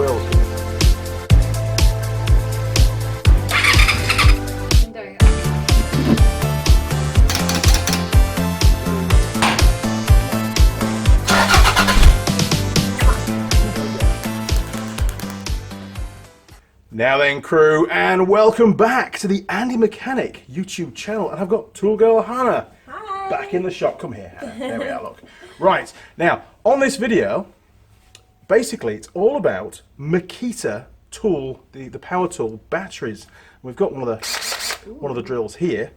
drills. Now then, crew, and welcome back to the Andy Mechanic YouTube channel. And I've got tool girl Hana back in the shop. Come here, Hana. There we are, look. Right, now, on this video, basically it's all about Makita tool, the power tool batteries. We've got one of the drills here,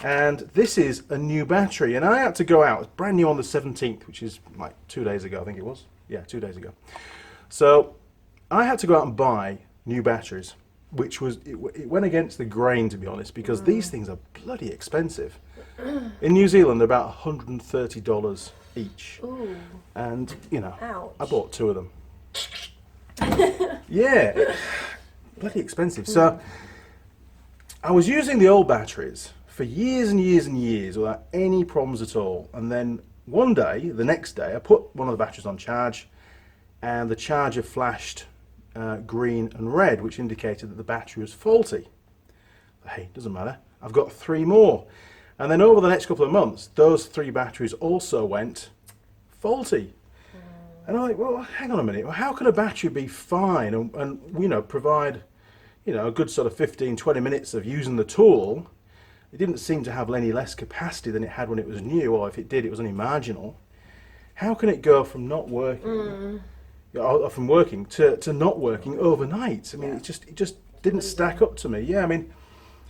and this is a new battery. And I had to go out, it's brand new on the 17th, which is like 2 days ago, I think it was. Yeah, 2 days ago. So I had to go out and buy new batteries, which was it went against the grain, to be honest, because these things are bloody expensive. In New Zealand they're about $130 each. Ooh. And you know, ouch. I bought 2 of them. Yeah, bloody expensive. So I was using the old batteries for years and years and years without any problems at all, and then one day, the next day, I put one of the batteries on charge and the charger flashed green and red, which indicated that the battery was faulty. Hey, doesn't matter. I've got 3 more. And then over the next couple of months, those 3 batteries also went faulty. And I'm like, well, hang on a minute. Well, how can a battery be fine and you know, provide, you know, a good sort of 15, 20 minutes of using the tool? It didn't seem to have any less capacity than it had when it was new, or if it did, it was only marginal. How can it go from not working from working to not working overnight? I mean, it just didn't stack up to me. Yeah, I mean,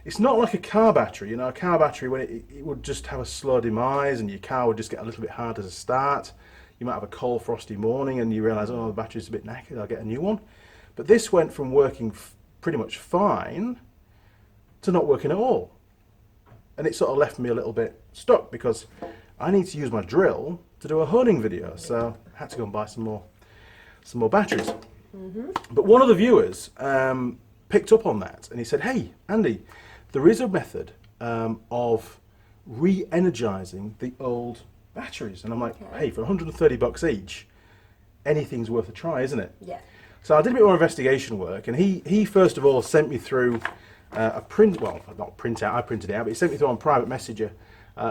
it's not like a car battery. You know, a car battery, when it would just have a slow demise and your car would just get a little bit harder to start. You might have a cold, frosty morning and you realise, oh, the battery's a bit knackered, I'll get a new one. But this went from working pretty much fine to not working at all. And it sort of left me a little bit stuck because I need to use my drill to do a honing video. So I had to go and buy some more batteries. But one of the viewers picked up on that and he said, hey Andy, there is a method of re-energizing the old batteries. And I'm like, hey, for $130 each, anything's worth a try, isn't it? Yeah. So I did a bit more investigation work, and he first of all sent me through a print, well, not print out, I printed it out, but he sent me through on private messenger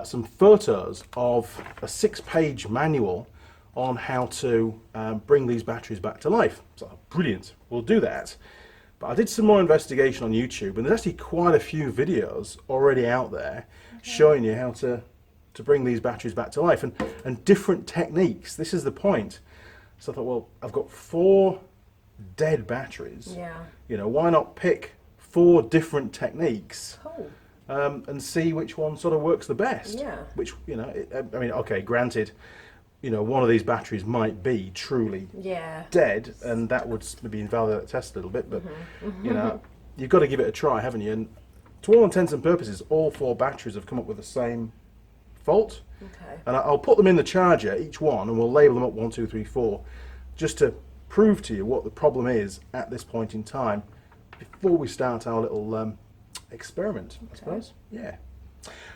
some photos of a 6-page manual on how to bring these batteries back to life. So brilliant, we'll do that. But I did some more investigation on YouTube, and there's actually quite a few videos already out there showing you how to bring these batteries back to life, and different techniques. This is the point. So I thought, well, I've got 4 dead batteries. Yeah. You know, why not pick 4 different techniques and see which one sort of works the best? Yeah. Which, you know, I mean, okay, granted, you know, one of these batteries might be truly dead, and that would maybe invalidate the test a little bit, but, you know, you've got to give it a try, haven't you? And to all intents and purposes, all 4 batteries have come up with the same fault. Okay. And I'll put them in the charger, each one, and we'll label them up 1, 2, 3, 4, just to prove to you what the problem is at this point in time before we start our little experiment, I suppose. Yeah.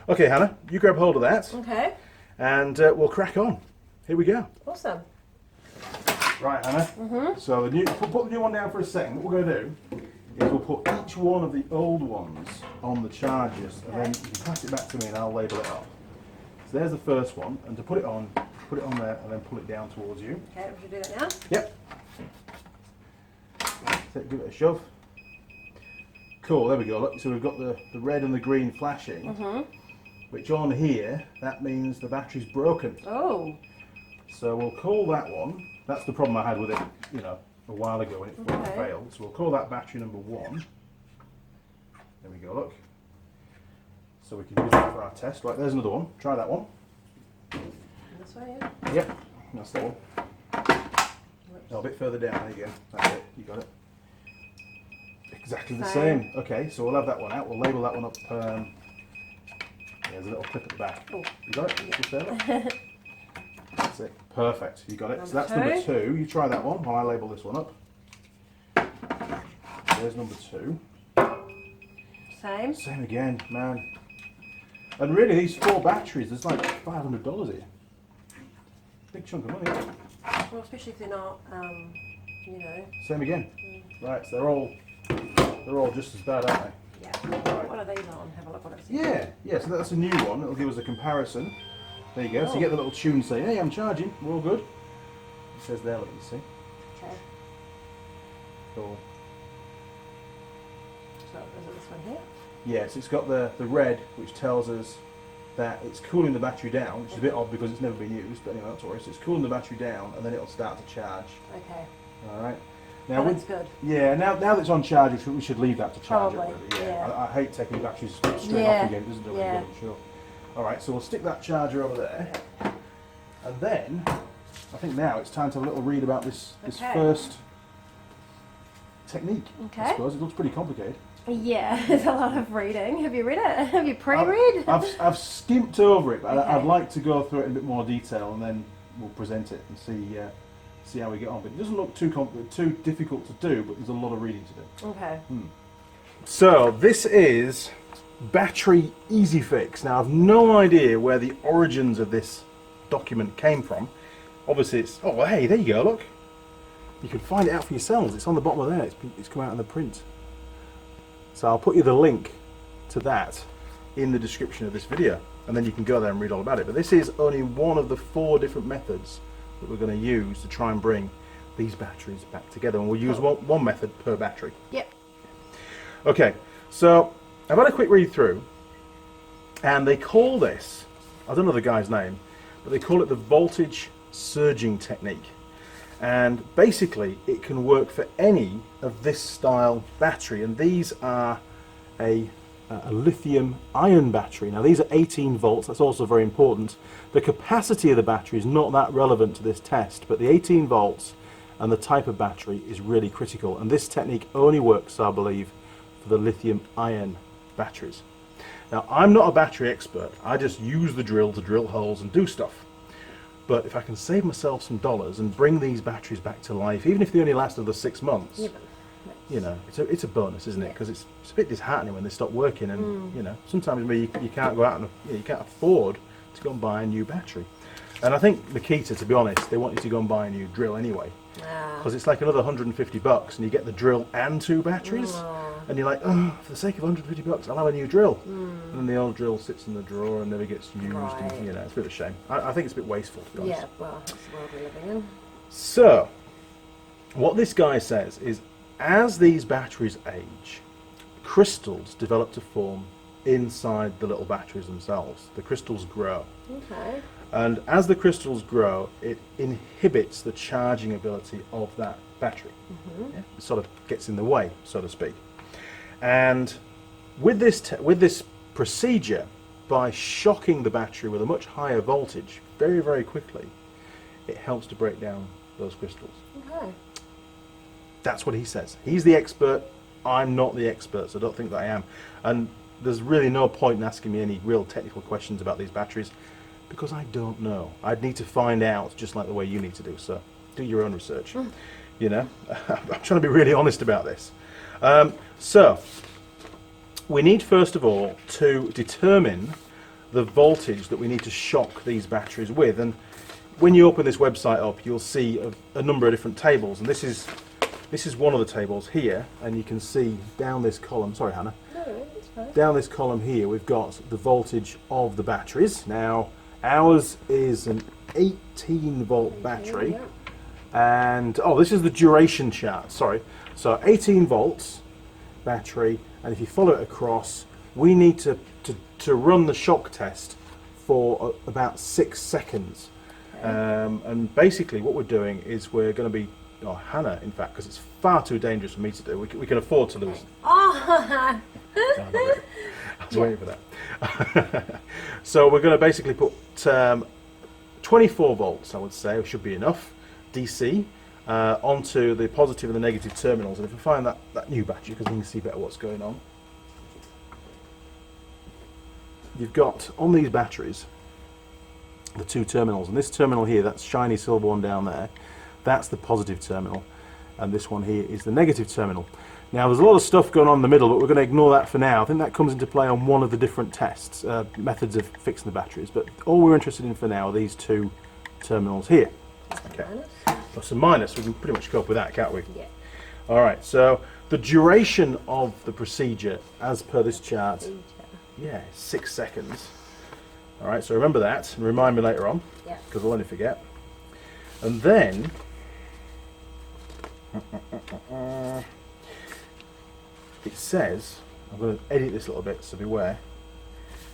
Okay, Hannah, you grab hold of that. Okay. And we'll crack on. Here we go. Awesome. Right, Hannah. So we'll put the new one down for a second. What we're going to do is we'll put each one of the old ones on the chargers, and then you can pass it back to me and I'll label it up. So there's the first one, and to put it on there and then pull it down towards you. Okay, we should do that now? Yep. So give it a shove. Cool, there we go. Look, so we've got the red and the green flashing, which on here, that means the battery's broken. Oh. So we'll call that one. That's the problem I had with it, you know, a while ago when it failed. So we'll call that battery number 1. There we go, look. So we can use that for our test. Right, there's another one. Try that one. This way, yeah? Yep, that's that one. No, a bit further down, there you go. That's it, you got it. Exactly the same. Okay, so we'll have that one out. We'll label that one up. There's a little clip at the back. Oh. You got it? Just there. That's it. Perfect. You got it. So that's number 2. You try that one while I label this one up. There's number 2. Same. Same again, man. And really, these 4 batteries, there's like $500 here. Big chunk of money. Well, especially if they're not, you know, Same again. Right, so they're all just as bad, aren't they? Yeah. Right. What are these on? Have a look what it says. Yeah, so that's a new one. It'll give us a comparison. There you go. So you get the little tune saying, hey, I'm charging. We're all good. It says there, let me see. Okay. Cool. So is it this one here? Yes, it's got the red, which tells us that it's cooling the battery down, which is a bit odd because it's never been used, but anyway, that's all right. So it's cooling the battery down, and then it'll start to charge. Okay. All right. Now, That's good. Yeah, now that it's on charge, we should leave that to charge. Probably, Really. yeah. I hate taking batteries straight off again. It doesn't do any good, I'm sure. All right, so we'll stick that charger over there, and then I think now it's time to have a little read about this first technique. Okay. I suppose it looks pretty complicated. Yeah, there's a lot of reading. Have you read it? Have you pre-read? I've skimped over it, but Okay. I'd like to go through it in a bit more detail, and then we'll present it and see how we get on. But it doesn't look too difficult to do, but there's a lot of reading to do. Okay. So this is Battery Easy Fix. Now I've no idea where the origins of this document came from. Obviously it's, oh well, hey, there you go, look. You can find it out for yourselves. It's on the bottom of there. It's come out in the print. So I'll put you the link to that in the description of this video, and then you can go there and read all about it. But this is only one of the 4 different methods that we're going to use to try and bring these batteries back together, and we'll use one method per battery. Yep. Okay, so I've had a quick read through, and they call this, I don't know the guy's name, but they call it the voltage surging technique. And basically it can work for any of this style battery, and these are a lithium ion battery. Now these are 18 volts, that's also very important. The capacity of the battery is not that relevant to this test, but the 18 volts and the type of battery is really critical, and this technique only works, I believe, for the lithium ion batteries. Now I'm not a battery expert, I just use the drill to drill holes and do stuff. But if I can save myself some dollars and bring these batteries back to life, even if they only last another 6 months, you know, it's a bonus, isn't it? Because it's a bit disheartening when they stop working, and you know, sometimes maybe you can't go out and you can't afford to go and buy a new battery. And I think Makita, to be honest, they want you to go and buy a new drill anyway, because it's like another $150, and you get the drill and 2 batteries, and you're like, oh, for the sake of $150, I'll have a new drill. And then the old drill sits in the drawer and never gets used, and you know, it's a bit of a shame. I think it's a bit wasteful, to be honest. Yeah, well, that's the world we're living in. So, what this guy says is, as these batteries age, crystals develop to form inside the little batteries themselves. The crystals grow. Okay. And as the crystals grow, it inhibits the charging ability of that battery. Yeah? It sort of gets in the way, so to speak. And with this procedure, by shocking the battery with a much higher voltage very, very quickly, it helps to break down those crystals. Okay. That's what he says. He's the expert. I'm not the expert, so I don't think that I am. And there's really no point in asking me any real technical questions about these batteries, because I don't know. I'd need to find out, just like the way you need to do. So do your own research. You know, I'm trying to be really honest about this. So we need, first of all, to determine the voltage that we need to shock these batteries with. And when you open this website up, you'll see a number of different tables, and this is one of the tables here, and you can see down this column, sorry Hannah, No, it's fine. down this column here we've got the voltage of the batteries. Now ours is an 18 volt battery, Yeah. and oh, this is the duration chart, sorry. So 18 volts battery, and if you follow it across, we need to run the shock test for about 6 seconds. And basically what we're doing is we're going to be, Hana, in fact, because it's far too dangerous for me to do. We can afford to lose. Oh! I was waiting for that. So we're going to basically put 24 volts, I would say, should be enough, DC, onto the positive and the negative terminals. And if we find that new battery, because you can see better what's going on, you've got on these batteries the 2 terminals, and this terminal here, that's shiny silver one down there, that's the positive terminal, and this one here is the negative terminal. Now there's a lot of stuff going on in the middle, but we're going to ignore that for now. I think that comes into play on one of the different tests, methods of fixing the batteries, but all we're interested in for now are these 2 terminals here. Okay. Plus and minus, we can pretty much cope with that, can't we? Yeah. All right, so the duration of the procedure, as per this chart, yeah, 6 seconds. All right, so remember that and remind me later on, Yeah. because I'll only forget. And then, it says, I'm going to edit this a little bit, so beware.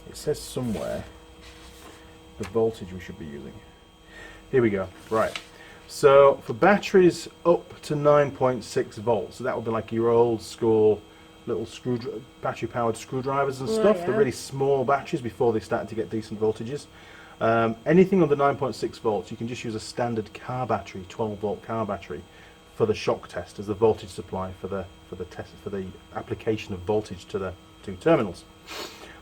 It says somewhere the voltage we should be using. Here we go, right. So for batteries up to 9.6 volts, so that would be like your old school little battery powered screwdrivers and stuff, yeah. the really small batteries before they started to get decent voltages. Anything under 9.6 volts, you can just use a standard car battery, 12 volt car battery, for the shock test as the voltage supply for the application of voltage to the two terminals.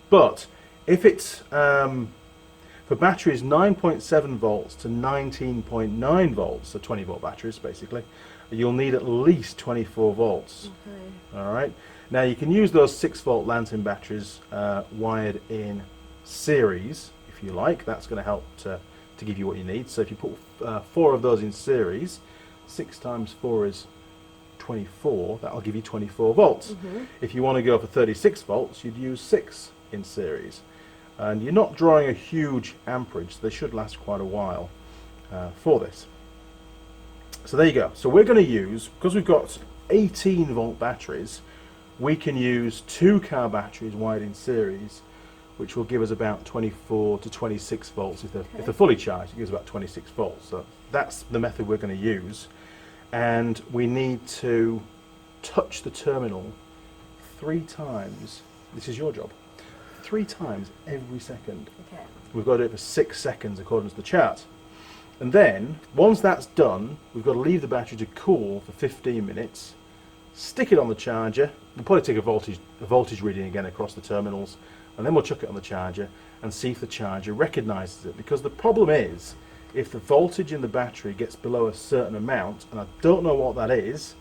But if it's for batteries 9.7 volts to 19.9 volts, so 20 volt batteries basically, you'll need at least 24 volts. Okay. All right. Now you can use those 6 volt lantern batteries wired in series if you like. That's going to help to give you what you need. So if you put 4 of those in series, 6 times 4 is 24. That'll give you 24 volts. If you want to go for 36 volts, you'd use 6 in series. And you're not drawing a huge amperage, so they should last quite a while for this. So there you go. So we're going to use, because we've got 18 volt batteries, we can use 2 car batteries wired in series, which will give us about 24 to 26 volts. If they're fully charged, it gives about 26 volts. So that's the method we're going to use. And we need to touch the terminal 3 times. This is your job. 3 times every second. Okay. We've got to do it for 6 seconds according to the chart. And then, once that's done, we've got to leave the battery to cool for 15 minutes, stick it on the charger, we'll probably take a voltage reading again across the terminals, and then we'll chuck it on the charger and see if the charger recognises it. Because the problem is, if the voltage in the battery gets below a certain amount, and I don't know what that is,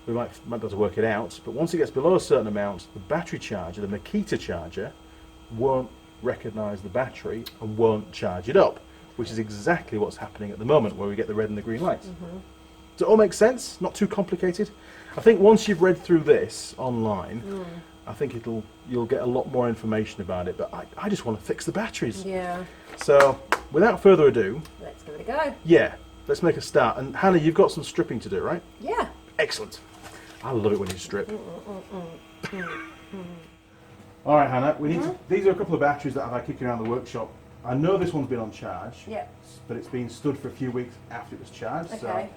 we might be able to work it out, but once it gets below a certain amount, the battery charger, the Makita charger, won't recognise the battery and won't charge it up, which is exactly what's happening at the moment where we get the red and the green lights. Does it all make sense? Not too complicated? I think once you've read through this online, I think you'll get a lot more information about it, but I just want to fix the batteries. Yeah. So without further ado, Let's give it a go. yeah, let's make a start. And Hannah, you've got some stripping to do, right? Yeah. Excellent. I love it when you strip. All right, Hannah, we need these are a couple of batteries that I've had kicking around the workshop. I know this one's been on charge, but it's been stood for a few weeks after it was charged. Okay. So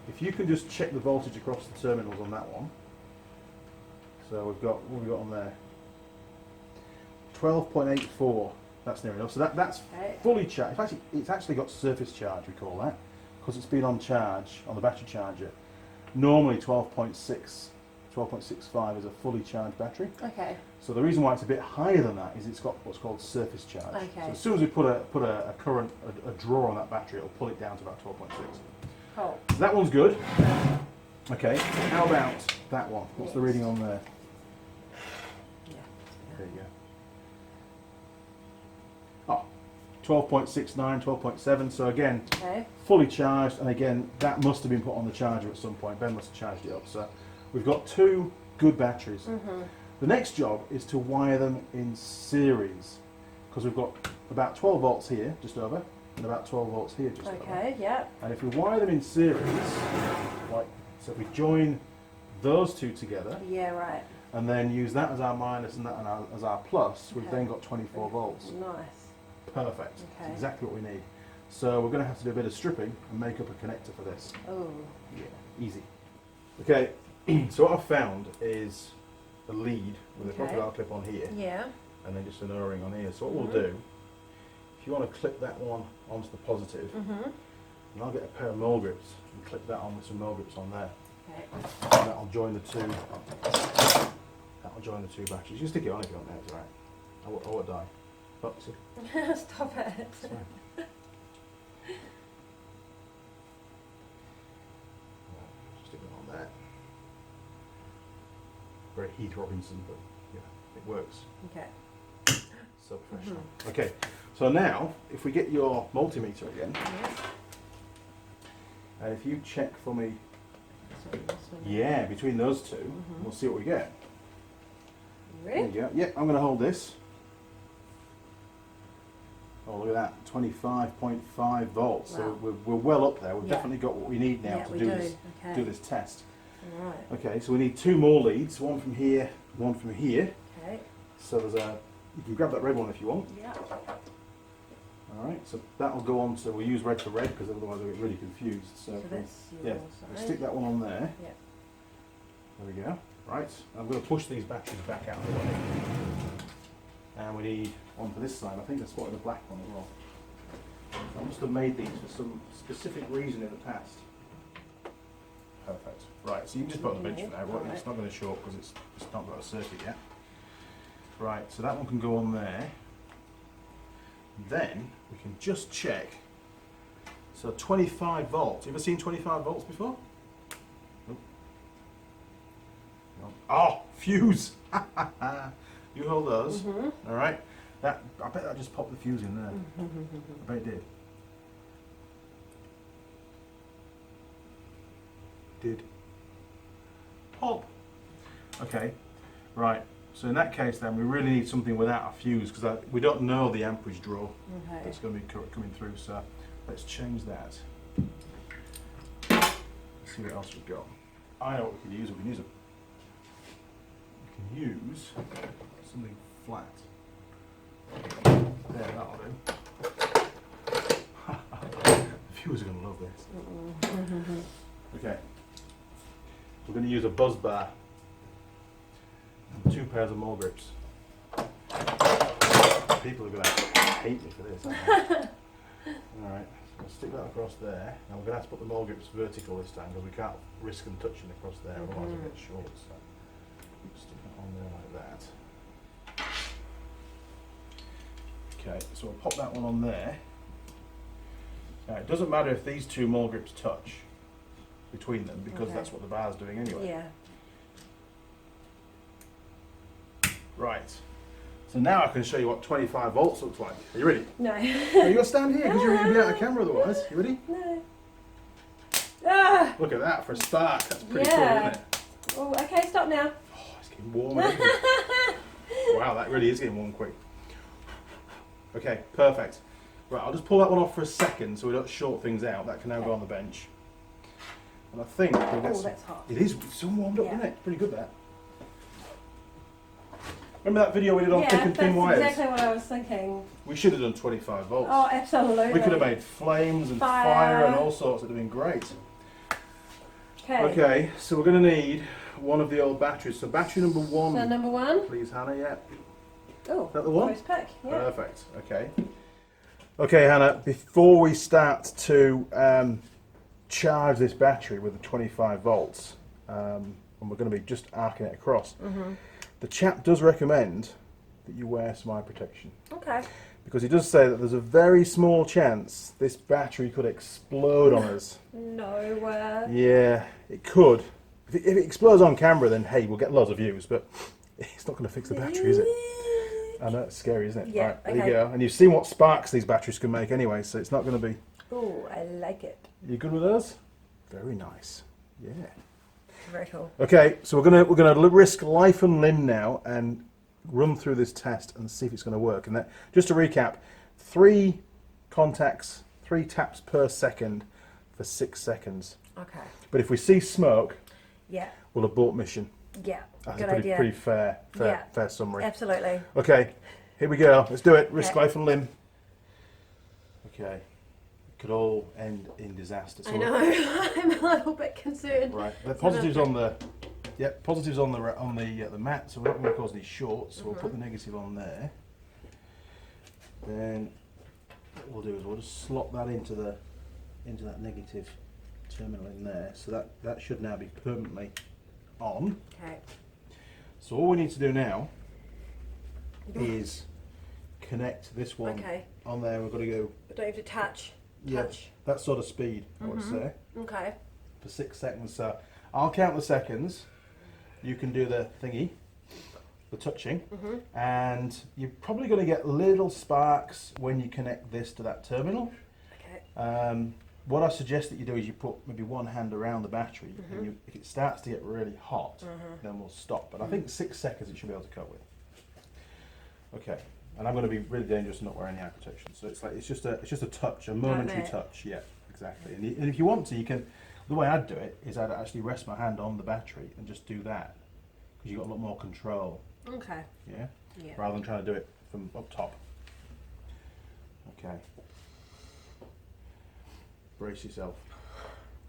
if you can just check the voltage across the terminals on that one. So what have we got on there? 12.84. That's near enough. So that's fully charged. In fact, it's actually got surface charge, we call that, because it's been on charge on the battery charger. Normally 12.65 is a fully charged battery. Okay. So the reason why it's a bit higher than that is it's got what's called surface charge. Okay. So as soon as we put a current, a draw on that battery, it'll pull it down to about 12.6. Cool. So that one's good. Okay, how about that one? What's the reading on there? Yeah. There you go. Oh, 12.69, 12.7. So again, fully charged, and again, that must have been put on the charger at some point. Ben must have charged it up. So we've got 2 good batteries. The next job is to wire them in series, because we've got about 12 volts here, just over, and about 12 volts here, just over. Okay, yeah. And if we wire them in series, like, so if we join those 2 together, Yeah, right. and then use that as our minus and that as our plus, we've then got 24 volts. Nice. Perfect. Okay. That's exactly what we need. So we're going to have to do a bit of stripping and make up a connector for this. Oh. Yeah, easy. Okay, so what I've found is a lead with a crocodile clip on here, Yeah. and then just an O-ring on here. So what we'll do, if you want to clip that one onto the positive, and I'll get a pair of mole grips and clip that on with some mole grips on there. Okay. And that'll join the 2. That'll join the 2 batteries. You can stick it on if you want, it's alright. I won't die. Oh, see? Stop it. It's fine. Stick it on there. Very Heath Robinson, but yeah, it works. Okay. So professional. Okay, so now if we get your multimeter again, and if you check for me Yeah, between those two, we'll see what we get. Ready? There you go. Yeah, I'm going to hold this. Oh, look at that, 25.5 volts. Wow. So we're well up there. We've Yeah. definitely got what we need now Yeah, to we do do. this, Okay. do this test. All right. Okay, so we need 2 more leads, one from here, one from here. Okay. So there's a, you can grab that red one if you want. Yeah. Alright, so that'll go on to, we'll use red for red because otherwise we'll get really confused. So, So that's yeah, your we'll side. stick that one on there. Yeah. There we go. Right, I'm going to push these batteries back out of the way. And we need one for this side. I think I spotted a black one as well. I must have made these for some specific reason in the past. Perfect. Right, so you can just put it on the bench for now. Right, it's not going to show up because it's not got a circuit yet. Right, so that one can go on there. Then we can just check. So 25 volts. You ever seen 25 volts before? Nope. No. Oh, fuse! You hold those. All right. That, I bet that just popped the fuse in there. I bet it did. Did pop. Okay. Right. So in that case, then we really need something without a fuse because we don't know the amperage draw that's going to be coming through. So let's change that. Let's see what else we've got. I know what we can use. We can use something flat. There, that'll do. The viewers are going to love this. Okay. We're going to use a buzz bar. 2 pairs of mole grips. People are going to hate me for this, aren't they? Alright, so we'll stick that across there. Now we're going to have to put the mole grips vertical this time because we can't risk them touching across there, otherwise it'll get short. So stick that on there like that. Okay, so we'll pop that one on there. Now it doesn't matter if these 2 mole grips touch between them because that's what the bar's doing anyway. Yeah. Right. So now I can show you what 25 volts looks like. Are you ready? No. Oh, you got to stand here because you'll be out of camera otherwise. You ready? No. Ah! Look at that for a spark. That's pretty Yeah. cool, isn't it? Oh, okay, stop now. Oh, it's getting warmer. Isn't it? Wow, that really is getting warm quick. Okay, perfect. Right, I'll just pull that one off for a second so we don't short things out. That can now go on the bench. And I think we'll get Oh, some, that's hot. it is so warmed up, Yeah. isn't it? Pretty good that. Remember that video we did on thick and thin wires? That's exactly what I was thinking. We should have done 25 volts. Oh, absolutely. We could have made flames and fire and all sorts. It would have been great. Okay. Okay, so we're going to need one of the old batteries. So battery number 1, So number 1. please, Hannah. Yeah. Oh, Is that the one? first pick. Yeah. Perfect. Okay. Okay, Hannah. Before we start to charge this battery with the 25 volts, and we're going to be just arcing it across. The chap does recommend that you wear some eye protection Okay. because he does say that there's a very small chance this battery could explode on us. No. Yeah, it could. If it explodes on camera, then hey, we'll get loads of views, but it's not going to fix the battery, is it? I know, it's scary, isn't it? Yeah, Right, there okay. you go. And you've seen what sparks these batteries can make anyway, so it's not going to be... Oh, I like it. You good with those? Very nice. Yeah. Very cool. Okay, so we're gonna risk life and limb now and run through this test and see if it's going to work. And that, just to recap, 3 contacts, 3 taps per second for 6 seconds. Okay. But if we see smoke, Yeah. we'll abort mission. Yeah. That's Good a idea. pretty fair Yeah. summary. Absolutely. Okay, here we go. Let's do it. Risk Okay. life and limb. Okay. It could all end in disaster. So I know. I'm a little bit concerned. right. The positives on the positives on the mat, so we're not going to cause any shorts. So we'll put the negative on there. Then what we'll do is we'll just slot that into that negative terminal in there. So that should now be permanently on. Okay. So all we need to do now is connect this one on there. We've got to go But don't have to touch. that sort of speed, I would say, Okay. for 6 seconds. So I'll count the seconds. You can do the thingy, the touching, and you're probably going to get little sparks when you connect this to that terminal. Okay. what I suggest that you do is you put maybe one hand around the battery, and if it starts to get really hot, then we'll stop. But I think 6 seconds it should be able to cope with. Okay, and I'm going to be really dangerous and not wear any eye protection. So it's just a touch, a momentary touch. Yeah, exactly. And if you want to, you can. The way I'd do it is I'd actually rest my hand on the battery and just do that, because you've got a lot more control. Okay. Yeah. Rather than trying to do it from up top. Okay. Brace yourself.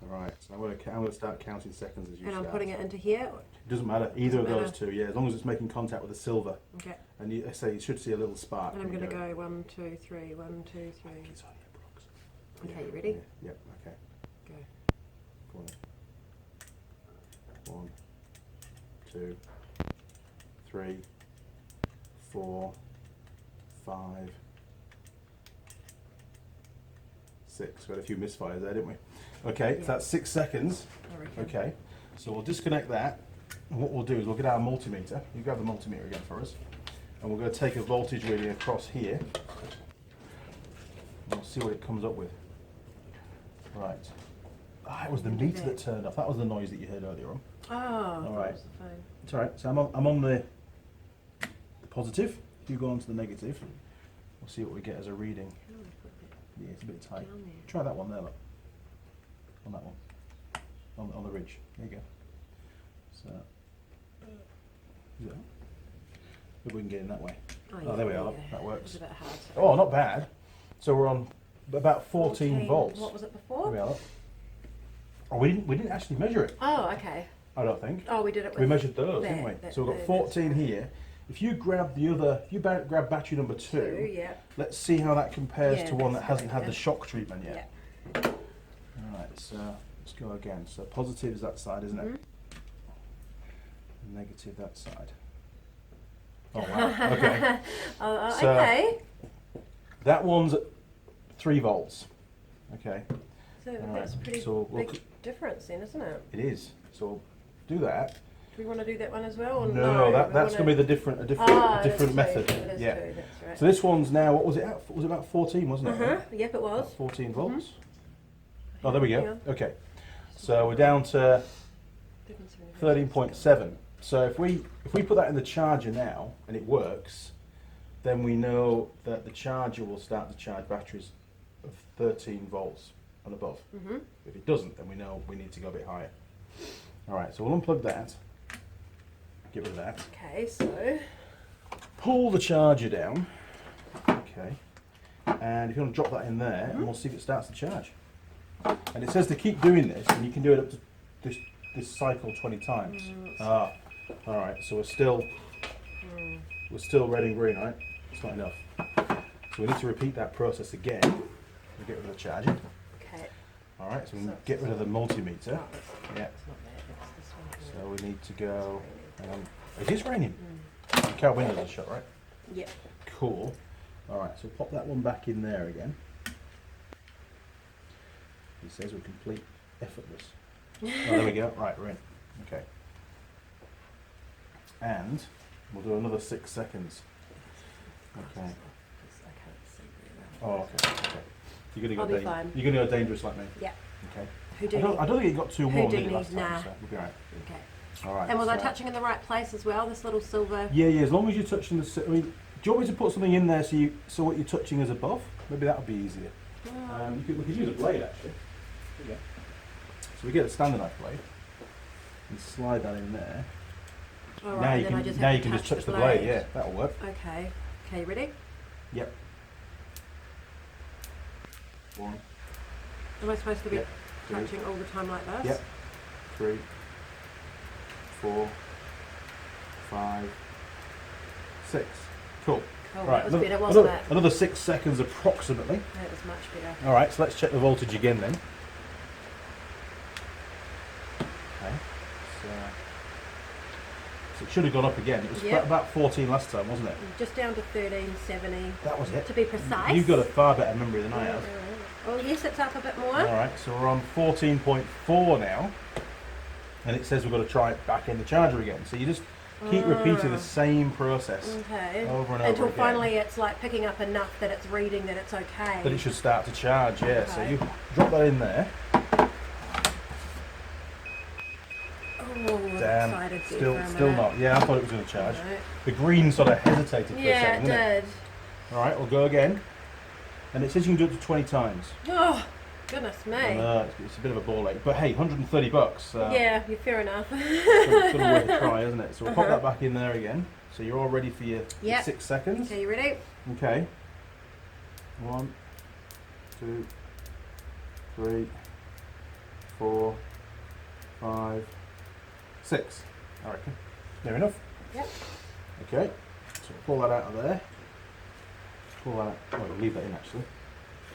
All right. So I'm going to start counting seconds as you. And start. I'm putting it into here. It doesn't matter. Either of those two. Yeah, as long as it's making contact with the silver. Okay. And you should see a little spark. And I'm going to go 1, 2, 3, 1, 2, 3. It's on your blocks. Okay, you ready? Yeah. Yep. Okay. Go. Go on. 1, 2, 3, 4, 5, 6. We had a few misfires there, didn't we? Okay, so that's 6 seconds. I reckon. Okay, so we'll disconnect that. And what we'll do is we'll get our multimeter. You grab the multimeter again for us. And we're going to take a voltage reading across here. And we'll see what it comes up with. Right. Ah, it was the meter that turned off. That was the noise that you heard earlier on. Oh, all right. that was the phone. It's all right. So I'm on the positive. If you go on to the negative, we'll see what we get as a reading. Yeah, it's a bit tight. Try that one there, look. On that one. On the ridge. There you go. So, is it? Maybe we can get in that way. Oh, there we are. That works. It's a bit hard. Oh, not bad. So we're on about 14 volts. What was it There before? we are. Look. Oh, we didn't actually measure it. Oh, okay. I don't think. Oh, we did it with... We measured those, there, didn't we? that- So we've got there, 14 here. If you grab the other, grab battery number 2, yeah. let's see how that compares Yeah, to one that that's hasn't good, had yeah. the shock treatment yet. Yeah. Alright, so let's go again. So positive is that side, isn't it? Negative that side. Oh wow, okay. So okay. that one's at 3 volts. Okay, So Alright, that's a pretty so we'll big difference then, isn't it? it is. So do that. Do we want to do that one as well? Or No, that's going to be the different, a different method. That is Yeah. true, that's right. So this one's now, what was it at? Was it about 14, wasn't it? Yep, it was. About 14 volts. Oh, there we go. Yeah. Okay. So we're down to 13.7. So if we put that in the charger now and it works, then we know that the charger will start to charge batteries of 13 volts and above. If it doesn't, then we know we need to go a bit higher. All right, so we'll unplug that. Get rid of that. Okay, so... Pull the charger down. Okay. And if you want to drop that in there, and we'll see if it starts to charge. And it says to keep doing this, and you can do it up to this cycle 20 times. All right. So we're still red and green, right? It's not enough. So we need to repeat that process again. We get rid of the charging. Okay. All right. So we can get rid of the multimeter. Oh, Yeah. it's not that, it's this one So here. we need to go. It is raining. The car windows are shut, right? Yep. Cool. All right. So pop that one back in there again. He says we're complete effortless. Oh, there we go. Right, we're in. Okay. And we'll do another 6 seconds. Okay. I can't see very well. Oh, okay. Okay. You're I'll gonna be fine. You're gonna go dangerous like me. Yeah. Okay. Who do I don't think it got too warm did it need- last time, nah. so we'll be alright. Okay. All right. And was I so- touching in the right place as well? This little silver... Yeah, yeah. As long as you're touching the. I mean, do you want me to put something in there so what you're touching is above? Maybe that would be easier. We could use a blade actually. There you go. So we get a standard knife blade and slide that in there. All now right, you then can I just now have you to can just touch the blade. blade. Yeah, that'll work. Okay. Okay, you ready? Yep. 1. Am I supposed to be Yep. 2. touching all the time like this? Yep. 3. 4. 5. 6. Cool. Cool, Right. that was better, wasn't it? Another 6 seconds approximately. That was much better. All right. So let's check the voltage again then. Okay. So it should have gone up again. It was Yep. about 14 last time, wasn't it? Just down to 1370 That was it. to be precise. You've got a far better memory than I have. Oh yes, it's up a bit more. All right, so we're on 14.4 now, and it says we've got to try it back in the charger again. So you just Keep repeating the same process Okay. over and over Until again. finally it's like picking up enough that it's reading that it's okay. That it should start to charge, yeah. So Okay. you drop that in there. Oh, I'm Damn, excited there still for a still minute. not. Yeah, I thought it was going to charge. No. The green sort of hesitated for a Yeah, second, it didn't it? did. All right, we'll go again. And it says you can do it to 20 times. Oh, goodness me. It's a bit of a ball ache. But hey, $130. Yeah, you're fair enough. It's sort of worth a try, isn't it? So we'll pop that back in there again. So you're all ready for your Yep. 6 seconds. Okay, you ready? Okay. 1, 2, 3, 4, 5, 6. I reckon. Near enough? Yep. Okay. So we'll pull that out of there. Pull that out. Oh, we'll leave that in actually.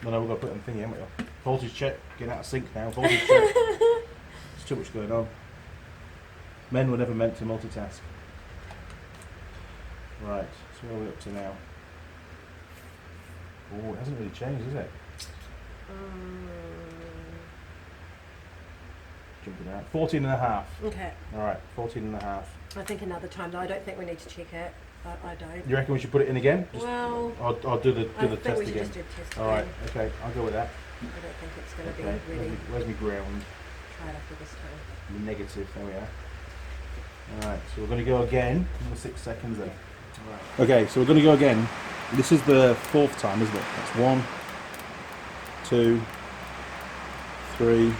No, we've got to put it in the thingy, haven't we? Voltage check. Getting out of sync now. Voltage check. There's too much going on. Men were never meant to multitask. Right. So where are we up to now? Oh, it hasn't really changed, has it? Jumping out. 14 and a half. Okay. Alright, 14 and a half. I think another time though. I don't think we need to check it. I don't. You reckon we should put it in again? Well, Or do the I think test we should again? just do the test Alright, again. okay, I'll go with that. I don't think it's going to Okay, be really. where's my ground? Try it after this time. The negative, there we are. Alright, so we're going to go again. Another 6 seconds then. Alright. Okay, so we're going to go again. This is the 4th time, isn't it? That's 1, 2, 3,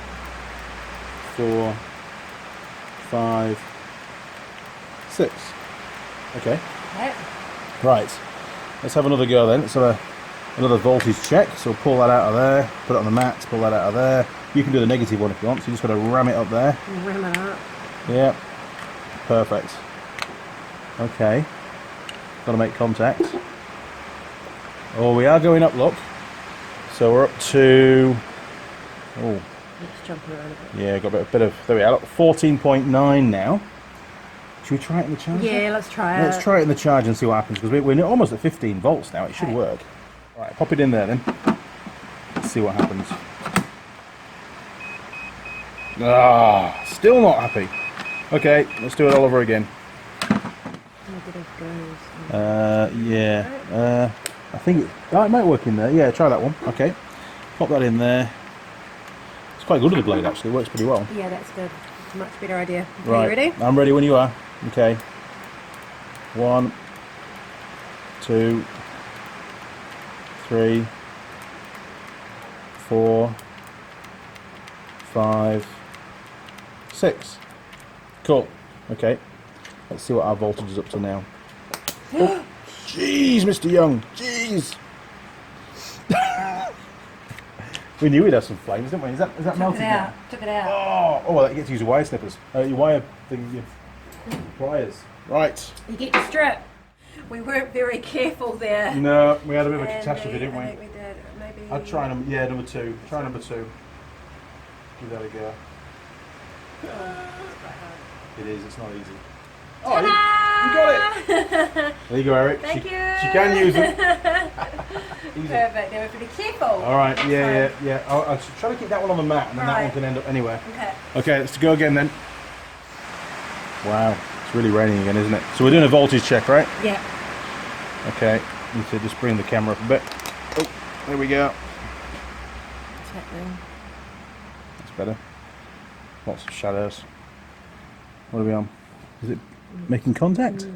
4, 5, 6. Okay. Okay. Right, let's have another go then. Let's have another voltage check. So we'll pull that out of there, put it on the mats, pull that out of there. You can do the negative one if you want, so you just got to ram it up there. Ram it up. Yeah, perfect. Okay, got to make contact. Oh, we are going up, look. So we're up to, oh, Let's jump around a bit. yeah, got a bit of, there we are, look, 14.9 now. Should we try it in the charger? Yeah, let's try it. Let's try it in the charge and see what happens, because we're almost at 15 volts now. It should Okay. work. Right, pop it in there then. Let's see what happens. Ah, still not happy. Okay, let's do it all over again. Yeah. I think it might work in there. Yeah, try that one. Okay, pop that in there. It's quite good with the blade actually. It works pretty well. Yeah, that's good. It's a much better idea. Okay, Right, you ready? I'm ready when you are. Okay. 1, 2, 3, 4, 5, 6. Cool. Okay. Let's see what our voltage is up to now. Oh, jeez, Mr. Young. Jeez. We knew we'd have some flames, didn't we? Is that melted now? Took it out. Oh, well, you get to use your wire snippers. Your wire thing, your pliers. Right. You get your strip. We weren't very careful there. No, we had a bit of a And catastrophe, didn't I we? think we did. Maybe. I'd try number 2. Try number 2. Give that a go. It is, it's not easy. Oh, you got it! There you go, Eric. Thank she, you. She can use it. Easy. Perfect. Now we have to be careful. Alright, yeah. I'll try to keep that one on the mat and then that Right. one can end up anywhere. Okay. Okay, let's go again then. Wow, it's really raining again, isn't it? So we're doing a voltage check, right? Yeah. Okay, need to just bring the camera up a bit. Oh, there we go. What's happening? That's better. Lots of shadows. What are we on? Is it making contact?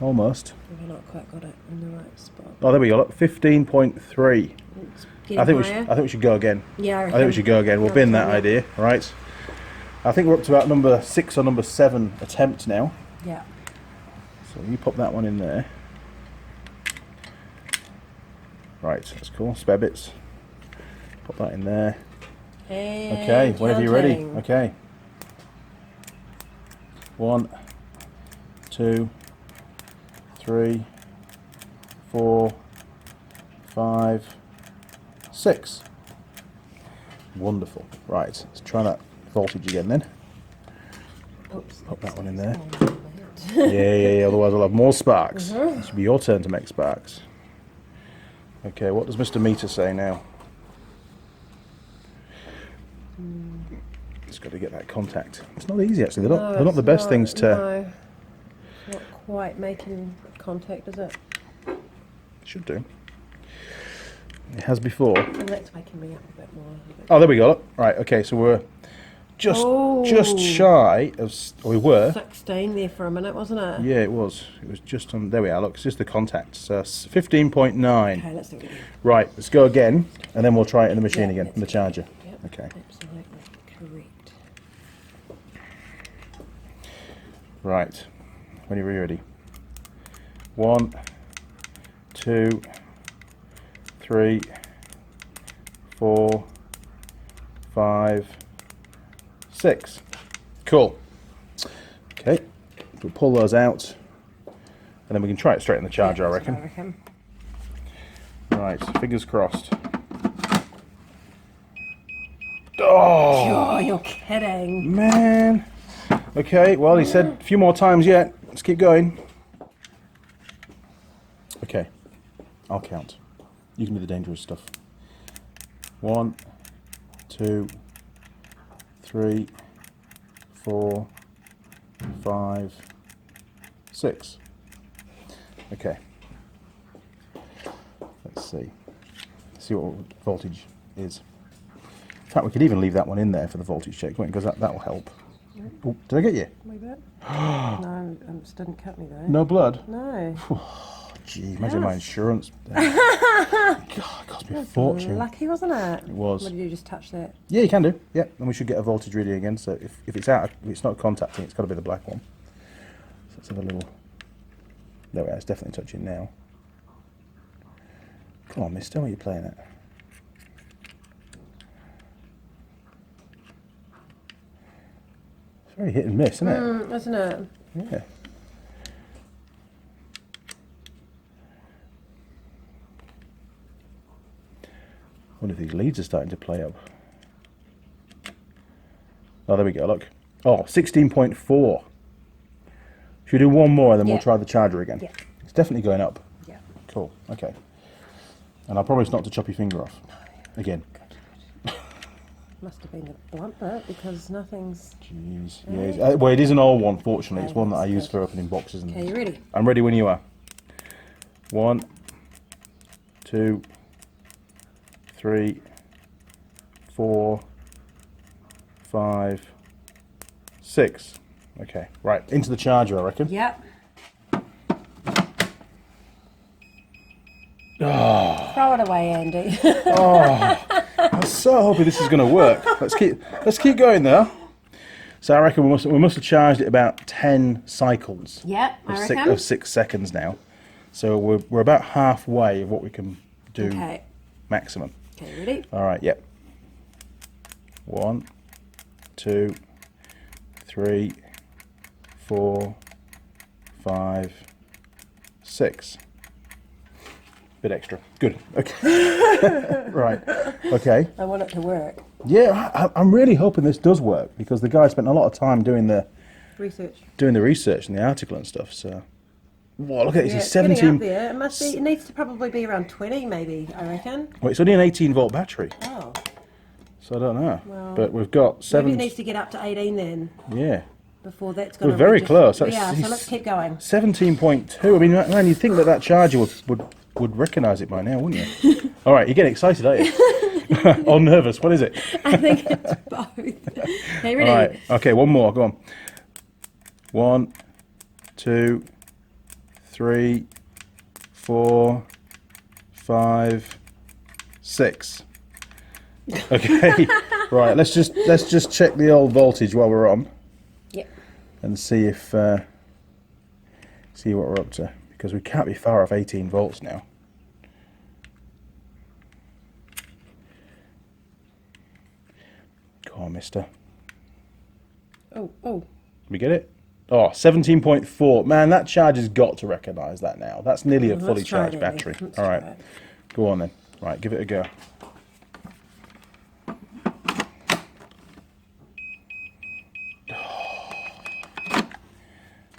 Almost. We've not quite got it in the right spot. Oh, there we go. Look, 15.3. It's getting I think higher. we should go again. Yeah, I think we should go again. We'll bin that idea, right? I think we're up to about number 6 or number 7 attempt now. Yeah. So you pop that one in there. Right, that's cool. Spare bits. Pop that in there. And Okay, whenever you're ready. counting. Okay. 1, 2, 3, 4, 5, 6. Wonderful. Right, let's try that voltage again then. Oops. Pop that one in there. Oh, Yeah. Otherwise, I'll have more sparks. It should be your turn to make sparks. Okay, what does Mr. Meter say now? Just got to get that contact. It's not easy actually. They're not the best things to. No, not quite making contact, is it? Should do. It has before. And that's waking me up a bit more. Oh, there we go. Look. Right. Okay. So we're just shy of. We were. 16 there for a minute, wasn't it? Yeah, it was. It was just on. There we are. Look, it's just the contact. So 15.9. Okay, let's do it again. Right. Let's go again, and then we'll try it in the machine again, let's in the do it charger. again. Yep, Okay. absolutely correct. Right. When you're ready. 1, 2, 3, 4, 5, 6. Cool. Okay. We'll pull those out, and then we can try it straight in the charger, I reckon. Right. Fingers crossed. Oh, You're kidding. man. Okay, well, he said a few more times yet. Let's keep going. Okay, I'll count. You can do the dangerous stuff. 1, 2, 3, 4, 5, 6. Okay. Let's see. See what voltage is. In fact, we could even leave that one in there for the voltage check, because that will help. Oh, did I get you? Wee bit. No, it just didn't cut me though. No blood? No. Oh, gee, imagine my insurance. God, it cost me a fortune. Lucky, wasn't it? It was. What did you just touch that? Yeah, you can do. Yeah, and we should get a voltage reading again. So if it's out, if it's not contacting, it's got to be the black one. So let's have a little. There we are. It's definitely touching now. Come on, mister, what are you playing at? It's very hit and miss, isn't it? Isn't it? Yeah. I wonder if these leads are starting to play up. Oh, there we go, look. Oh, 16.4. Should we do one more and then we'll try the charger again? Yeah. It's definitely going up. Yeah. Cool, okay. And I'll promise not to chop your finger off. Again. Must have been the blunt bit because nothing's... Jeez. Yeah, well, it is an old one, fortunately. It's Okay, one that I that's use good. for opening boxes. And Okay, you ready? I'm ready when you are. 1, 2, 3, 4, 5, 6. Okay, right, into the charger, I reckon. Yep. Throw it away, Andy. I'm so hoping this is going to work. Let's keep going there. So I reckon we must have charged it about 10 cycles. Yep, I of reckon. 6 seconds now. So we're about halfway of what we can do Okay. maximum. Okay, ready? All right, yep. 1, 2, 3, 4, 5, 6. Bit extra. Good. Okay. Right. Okay. I want it to work. Yeah, I'm really hoping this does work because the guy spent a lot of time doing the Research. research and the article and stuff. So, wow, look at this. Yeah, It's it's getting 17. up there. It must be. It needs to probably be around 20, maybe. I reckon. Wait, it's only an 18-volt battery, Oh, so I don't know. Well, but we've got maybe 7. it needs to get up to 18 then. Yeah. Before that's going We're to. very close. Yeah. So let's keep going. 17.2. I mean, man, you'd think that charger would recognise it by now, wouldn't you? All right, you're getting excited, aren't you? Or nervous? What is it? I think it's both. Okay, ready? All right. Okay, one more. Go on. 1, 2, 3, 4, 5, 6. Okay. Right. Let's just check the old voltage while we're on. Yep. And see if see what we're up to, because we can't be far off 18 volts now. Come on, mister. Oh. We get it? Oh, 17.4. Man, that charger's got to recognise that now. That's nearly a Let's fully try it, charged Andy. battery. Let's All try right. it. Go on then. Right, give it a go.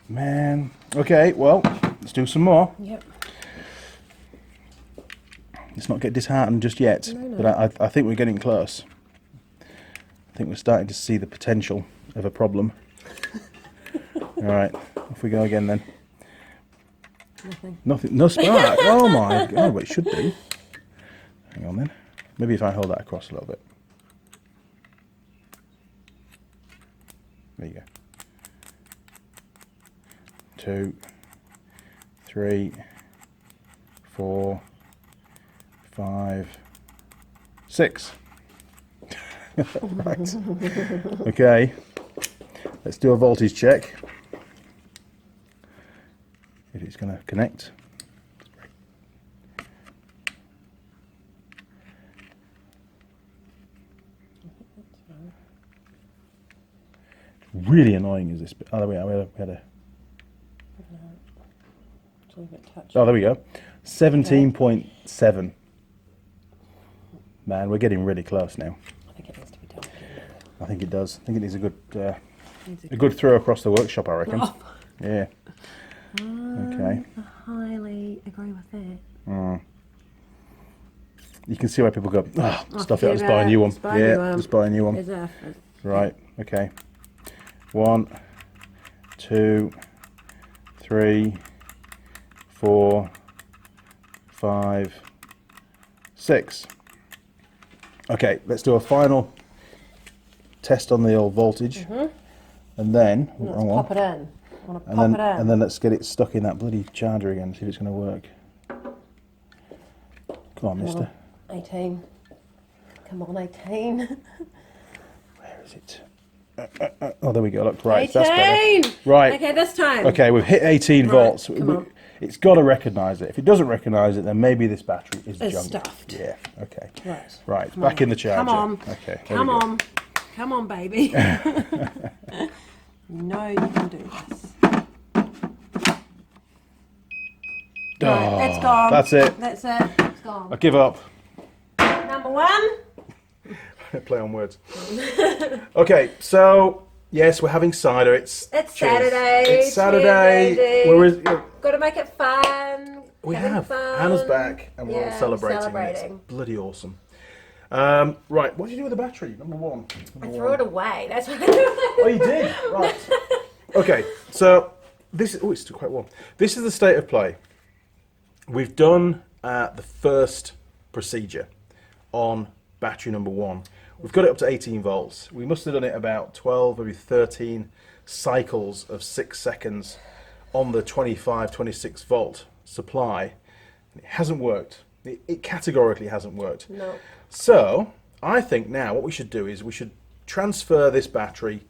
Man. Okay, well, let's do some more. Yep. Let's not get disheartened just yet. No. But I think we're getting close. I think we're starting to see the potential of a problem. All right, off we go again then. Nothing. No spark. Oh my god, well, it should do. Hang on then. Maybe if I hold that across a little bit. There you go. 2, 3, 4, 5, 6. Right. Okay. Let's do a voltage check. If it's going to connect. Really annoying is this bit. Oh, there we are. We had a. Oh, there we go. 17.7. Man, we're getting really close now. I think it needs to be done. I think it does. I think it needs a good throw across the workshop, I reckon. Oh. Yeah. Okay. I highly agree with that. You can see why people go, stuff it, just buy a new one. Yeah, just buy a new one. Exactly. Right, okay. 1, 2, 3, 4, 5, 6. Okay, let's do a final test on the old voltage. And then, Pop it in. I want to and pop then, it in. and then let's get it stuck in that bloody charger again, see if it's going to work. Come on, mister. 18. Come on, 18. Where is it? Oh, there we go. Look, right, 18! that's better. Right. Okay, this time. Okay, we've hit 18 Right, volts. come on. It's got to recognise it. If it doesn't recognise it, then maybe this battery is It's junk. stuffed. Yeah. Okay. Right. Right. Come Back on. in the charger. Come on. Okay. Come on. Come on, baby. No, you can do this. Right, it's gone. That's it. That's it. It's gone. I give up. Number 1. Play on words. Okay, so yes, we're having cider. It's It's cheers. Saturday. It's Saturday. Cheers, baby. We're Got to make it fun. we Having have fun. Hannah's back, and we're all Yeah, celebrating. celebrating. It's bloody awesome. Right, what did you do with the battery? Number 1. I threw it away. That's what I Oh, you did? Right. Okay, so this is... Oh, it's still quite warm. This is the state of play. We've done the first procedure on battery number 1. We've got it up to 18 volts. We must have done it about 12, maybe 13 cycles of 6 seconds on the 25, 26 volt supply. It hasn't worked. It categorically hasn't worked. No. So I think now what we should do is we should transfer this battery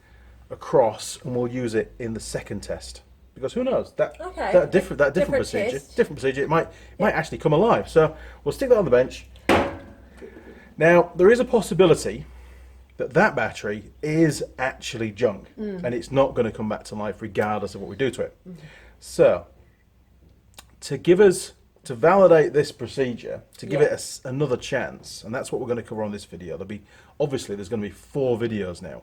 across, and we'll use it in the second test. Because who knows, that different procedure, test. different procedure, it might actually come alive. So we'll stick that on the bench. Now there is a possibility that battery is actually junk, and it's not going to come back to life regardless of what we do to it. So to validate this procedure, to give it another chance, and that's what we're going to cover on this video. There's going to be 4 videos now.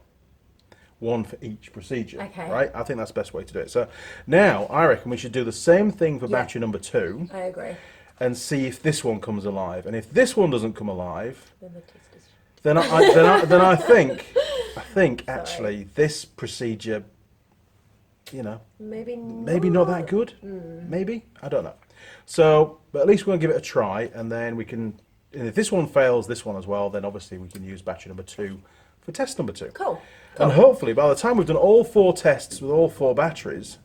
1 for each procedure, Okay. right? I think that's the best way to do it. So now I reckon we should do the same thing for battery number 2 I agree. and see if this one comes alive. And if this one doesn't come alive, Then the test is... then I think actually this procedure, Maybe not that good. Maybe, I don't know. So, but at least we're gonna give it a try, and then we can. And if this one fails, this one as well, then obviously we can use battery number 2 for test number 2. Cool. And hopefully, by the time we've done all 4 tests with all 4 batteries,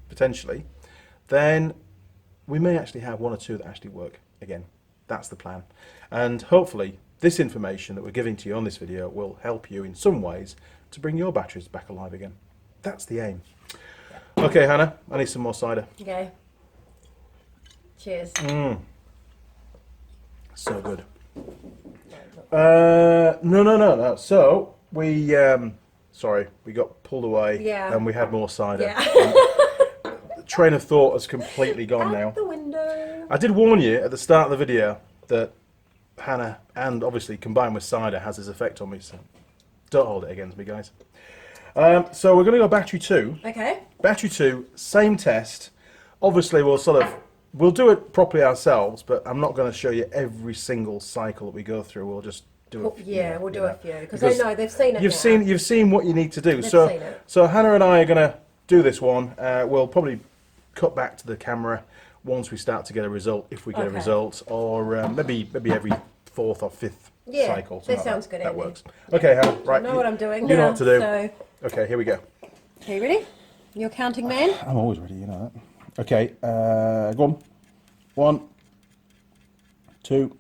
potentially, then we may actually have 1 or 2 that actually work again. That's the plan. And hopefully, this information that we're giving to you on this video will help you in some ways to bring your batteries back alive again. That's the aim. Okay, Hannah, I need some more cider. Okay. Cheers. So good. No. So we got pulled away, Yeah. and we had more cider. Yeah. The train of thought has completely gone now. Out the window. I did warn you at the start of the video that Hana, and obviously combined with cider, has this effect on me. So don't hold it against me, guys. So we're going to go battery 2. Okay. Battery 2, same test. Obviously, we'll do it properly ourselves, but I'm not going to show you every single cycle that we go through. We'll just do We'll do a few because they know they've seen it. You've seen what you need to do. They've So seen it. so Hannah and I are going to do this one. We'll probably cut back to the camera once we start to get a result, if we get a result, or maybe every fourth or fifth cycle. That sounds good. That works. Okay, Hannah. Right. I know what I'm doing. You know what to do. So. Okay, here we go. Okay, you ready? You're counting man. I'm always ready. You know that. Okay. Go on. 1, 2,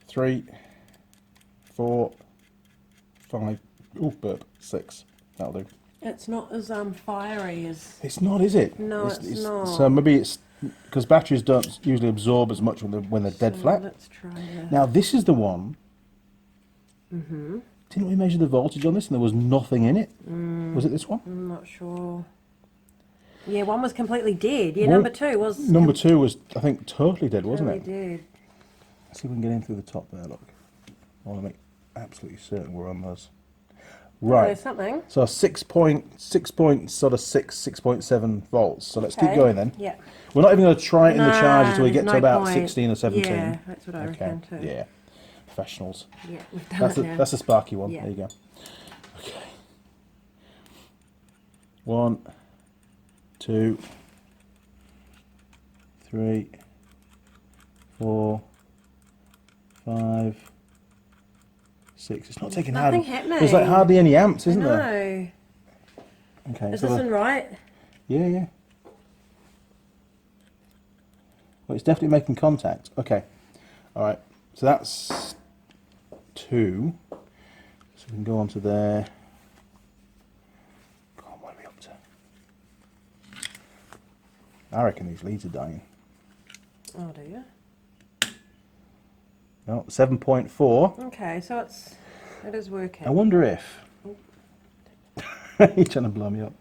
3, 4, 5. Ooh, burp. 6. That'll do. It's not as fiery as. It's not, is it? No, it's not. So maybe it's because batteries don't usually absorb as much when they're dead flat. Let's try this. Now this is the one. Didn't we measure the voltage on this and there was nothing in it? Was it this one? I'm not sure. Yeah, one was completely dead. Yeah, number 2 was. Number 2 was, I think, totally dead, wasn't it? Dead. Let's see if we can get in through the top there. Look, I want to make absolutely certain we're on those. Right. There's something. So 6.7 volts. So let's keep going then. Yeah. We're not even going to try it in the charger until we get there's to no about point. 16 or 17. Yeah, that's what I reckon too. Yeah. Professionals. Yeah, we've done it now. That's a sparky one. Yeah. There you go. Okay. 1, 2, 3, 4, 5, 6. It's not taking nothing hardly. happening. There's like hardly any amps, isn't there? No. Okay. Is so this one right? Yeah, yeah. Well, it's definitely making contact. Okay. All right. So that's 2. So we can go on to there. Go on, what are we up to? I reckon these leads are dying. Oh, do you? No, 7.4. Okay, so it is working. I wonder if... You're trying to blow me up.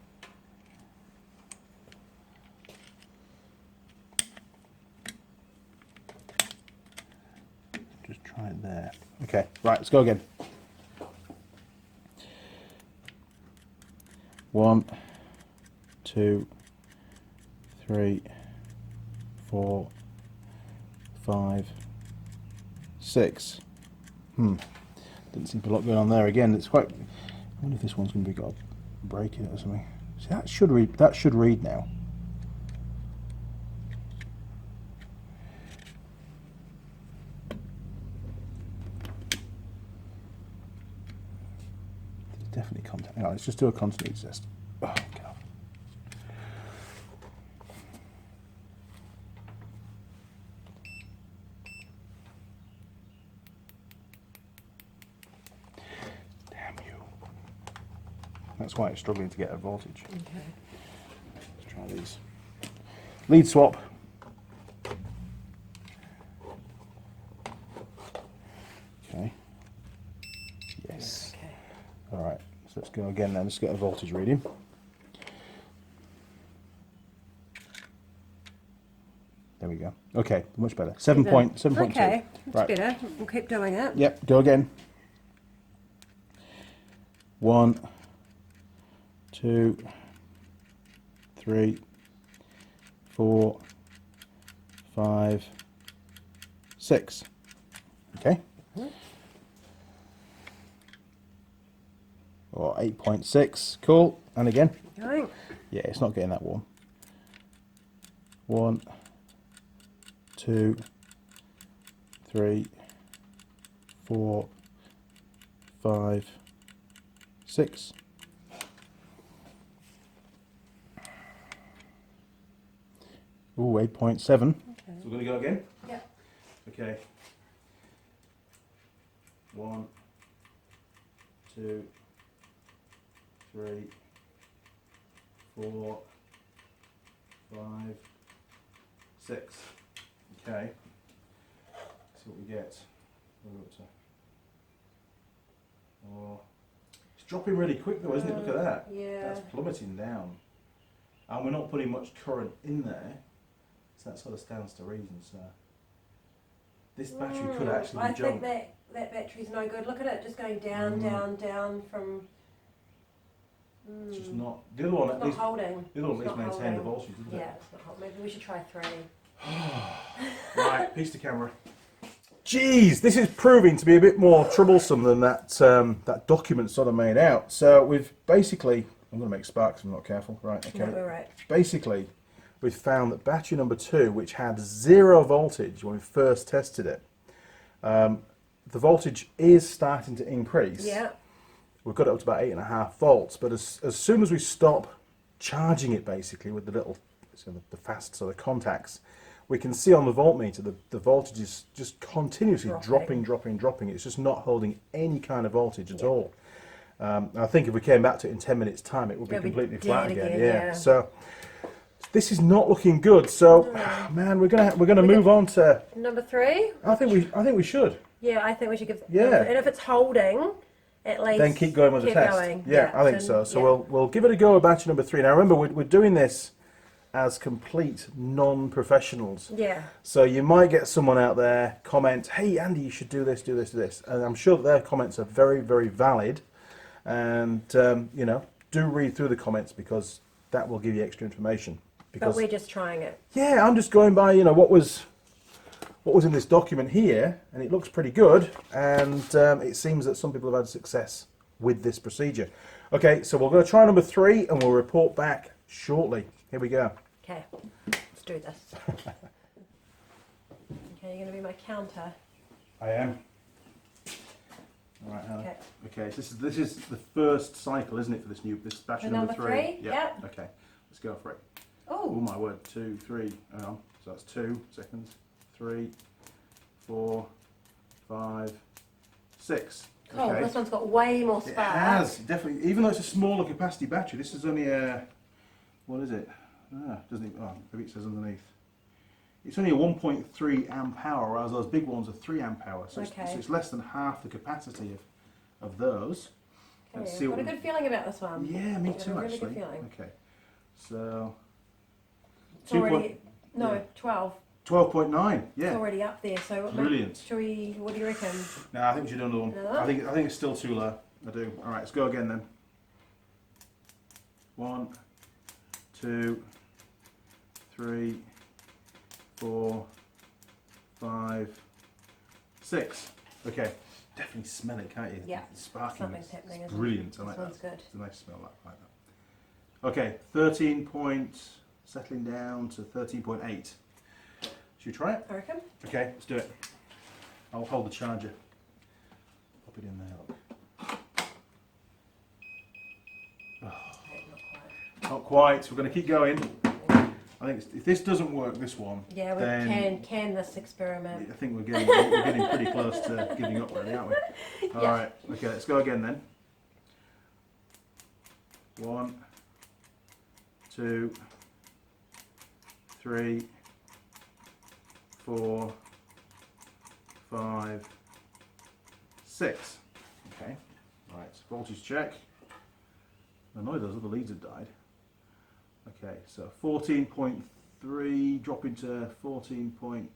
Just try it there. Okay, right, let's go again. 1, 2, 3, 4, 5, 6. Didn't seem to be a lot going on there again. It's quite. I wonder if this one's going to be got a break in it or something. See, that should read. That should read now. There's definitely contact. Hang on, let's just do a continuity test. Oh, get off. That's why it's struggling to get a voltage. Okay. Let's try these. Lead swap. Okay. Yes. Okay. All right. So let's go again then. Let's get a voltage reading. There we go. Okay, much better. 7.2. Okay, that's right. better. We'll keep doing it. Yep. Go again. 1, 2, 3, 4, 5, 6. Okay. Or 8.6. Cool. And again. Going. Yeah, it's not getting that warm. 1, 2, 3, 4, 5, 6. Ooh, 8.7. So we're going to go again? Yeah. Okay. 1, 2, 3, 4, 5, 6. Okay. See what we get. What are we up to? Oh, it's dropping really quick though, isn't it? Look at that. Yeah. That's plummeting down. And we're not putting much current in there. So that sort of stands to reason. So this battery could actually I jump. think that battery's no good. Look at it, just going down, down from. It's just not. The other one at It's least. not holding. The other one at It's least not maintained the holding. voltage, didn't it? Yeah, it's not holding. Maybe we should try 3. Right, piece to camera. Geez, this is proving to be a bit more troublesome than that that document sort of made out. So we've basically, I'm going to make sparks if I'm not careful. Right, okay. No, we're right. Basically, we've found that battery number 2, which had 0 voltage when we first tested it, the voltage is starting to increase. Yeah. We've got it up to about 8.5 volts, but as soon as we stop charging it, basically with the little, so the fast sort of contacts, we can see on the voltmeter the voltage is just continuously dropping. It's just not holding any kind of voltage at all. I think if we came back to it in 10 minutes time, it would be completely flat again. Yeah. So this is not looking good. So man, we're gonna move on to number 3. I think we should. Yeah, I think we should give. Yeah. And if it's holding, at least Then keep going with the test. Going. Yeah, I think so. So we'll give it a go at battery number 3. Now remember, we're doing this as complete non-professionals. Yeah. So you might get someone out there comment, "Hey Andy, you should do this, do this, do this," and I'm sure that their comments are very, very valid. And you know, do read through the comments because that will give you extra information. Because, but we're just trying it. Yeah, I'm just going by what was in this document here, and it looks pretty good. And it seems that some people have had success with this procedure. Okay, so we're going to try number 3, and we'll report back shortly. Here we go. Okay, let's do this. Okay, you're going to be my counter. I am. All right, Hannah. Okay. Okay, so this is the first cycle, isn't it, for this battery number 3? Yeah. Yep. Okay, let's go for it. Oh. Oh my word! 2, 3. Hang on. So that's 2 seconds. 3, 4, 5, 6. Cool. Okay. This one's got way more spark. It has definitely. Even though it's a smaller capacity battery, this is only a. What is it? Doesn't it? Oh, maybe it says underneath. It's only a 1.3 amp hour, whereas those big ones are 3 amp hour. So, Okay. so it's less than half the capacity of those. Okay, Let's see I've got a what good feeling about this one. Yeah, me I've got too, a really actually. good feeling. Okay, so It's already, no, yeah. 12. 12.9. Yeah, It's already up there. So Brilliant. What do you reckon? no, I think we should do another one. Another? I think it's still too low. I do. All right, let's go again then. 1, 2, 3, 4, 5, 6. Okay, definitely smell it, can't you? Yeah, It's sparking. something's It's happening, isn't it? brilliant. I like This one's that. good. It's a nice smell, like that. Okay, 13 point, settling down to 13.8. Should we try it? I reckon. Okay, let's do it. I'll hold the charger. Pop it in there. Look. Okay, not quite. Not quite. We're going to keep going. I think if this doesn't work, this one. Yeah, we then can this experiment. I think we're getting pretty close to giving up, really, aren't we? All right. Okay, let's go again then. 1, 2, 3, 4, 5, 6. Okay. Right. Voltage check. I know those other leads have died. Okay, so 14.3 dropping to 14.2.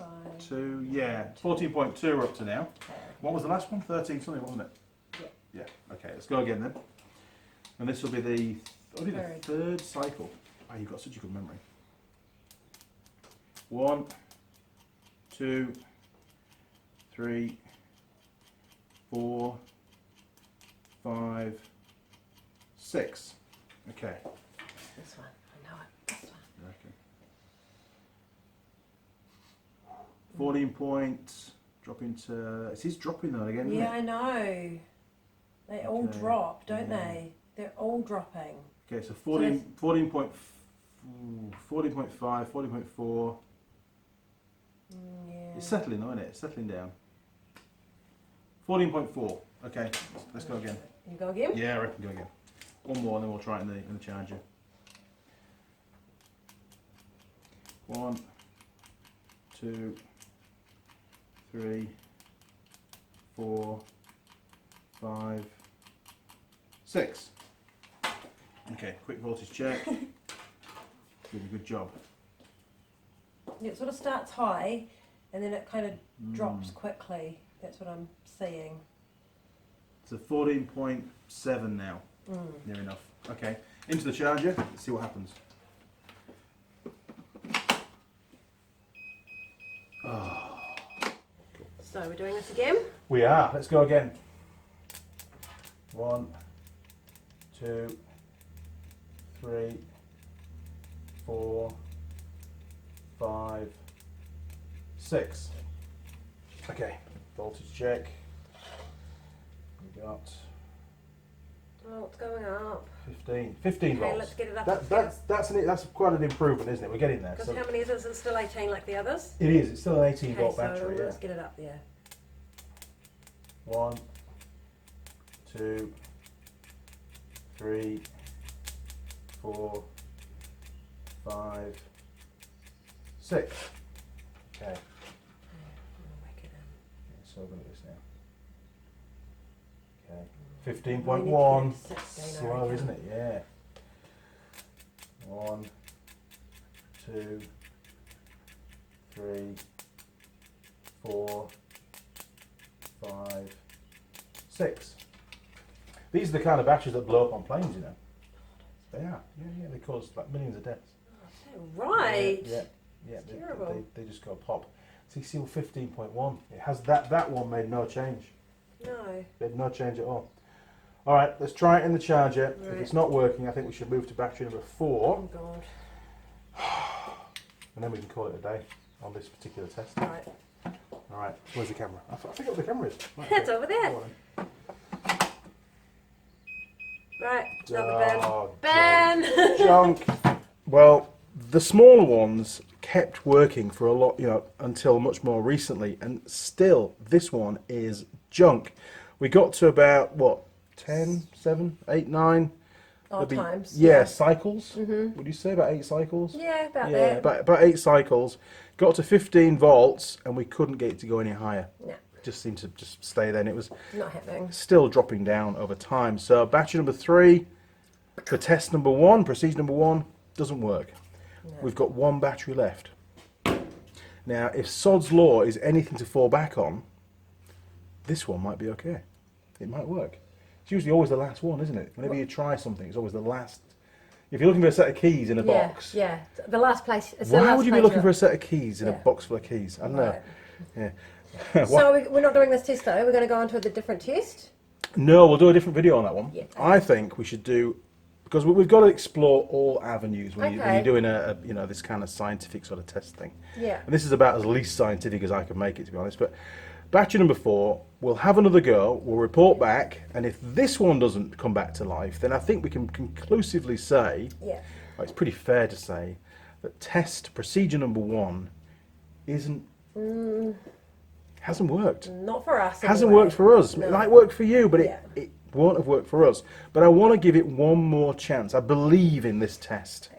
2.5. Yeah, 14.2 we're up to now. What was the last one? 13 something, wasn't it? Yeah. Yeah. Okay, let's go again then. And this will be the third cycle. Wow, you've got such a good memory. 1, 2, 3, 4, 5, 6. Okay. This one. I know it. This one. Okay. 14 points, dropping to. It is dropping though again. Yeah, Isn't it? I know. They all Okay. drop, don't Yeah. they? They're all dropping. Okay, so 14.5, 14.4. Yeah. It's settling, though, isn't it? It's settling down. 14.4. Okay, let's go again. You go again? Yeah, I reckon go again. One more, and then we'll try it in the charger. 1, 2, 3, 4, 5, 6. Okay, quick voltage check. Did a good job. It sort of starts high and then it kind of drops quickly. That's what I'm seeing. It's a 14.7 now. Near enough. Okay, into the charger. Let's see what happens. So we're doing this again? We are. Let's go again. 1, 2, 3, 4, 5, 6. Okay, voltage check. We got Oh, it's going up. 15 Okay, volts. let's get it up. That's quite an improvement, isn't it? We're getting there. Because So how many is it? Is it still 18 like the others? it is. It's still an 18 Okay, volt so battery. Yeah. let's get it up there. 1, 2, 3, 4, 5, 6. Okay. Whack it So look at this now. Okay. in. 15.1. 16, I Slow, reckon. isn't it? Yeah. 1, 2, 3, 4, 5, 6. These are the kind of batteries that blow up on planes, you know. They are. Yeah, they cause like millions of deaths. Right. Yeah. It's terrible. They just go pop. See, seal 15.1. It has that one made no change. No. Made no change at all. All right, let's try it in the charger. If Right. it's not working, I think we should move to battery number 4, Oh God. and then we can call it a day on this particular test. Right. All right, where's the camera? I forget what the camera is. Right, It's okay. over there. Go on Right. then. Another Oh, Ben. Ben. junk. Well, the smaller ones kept working for a lot, until much more recently, and still this one is junk. We got to about what, 10, 7, 8, 9 Odd There'd be- times. Yeah, cycles. Would you say about 8 cycles? Yeah, about Yeah, that. about 8 cycles. Got to 15 volts, and we couldn't get it to go any higher. No, Just seemed to just stay there, and it was not happening. still dropping down over time. So battery number 3 for test number 1, procedure number 1, doesn't work. No. We've got 1 battery left. Now, if Sod's Law is anything to fall back on, this one might be okay. It might work. It's usually always the last one, isn't it? Whenever you try something, it's always the last. If you're looking for a set of keys in a box, Yeah, the last place. It's the why last would you be place looking for a set of keys in a Yeah. box full of keys? I don't know. Right. Yeah. So we're not doing this test though. We're going to go on to a different test. No, we'll do a different video on that one. Yeah. I think we should do, because we've got to explore all avenues when Okay. you're doing this kind of scientific sort of test thing. Yeah. And this is about as least scientific as I can make it, to be honest. But battery number 4, we'll have another go, we'll report back, and if this one doesn't come back to life, then I think we can conclusively say, Yeah. well, it's pretty fair to say, that test procedure number 1 hasn't worked. Not for us. Hasn't anyway. worked for us. No. It might work for you, but Yeah. it won't have worked for us. But I want to give it one more chance. I believe in this test.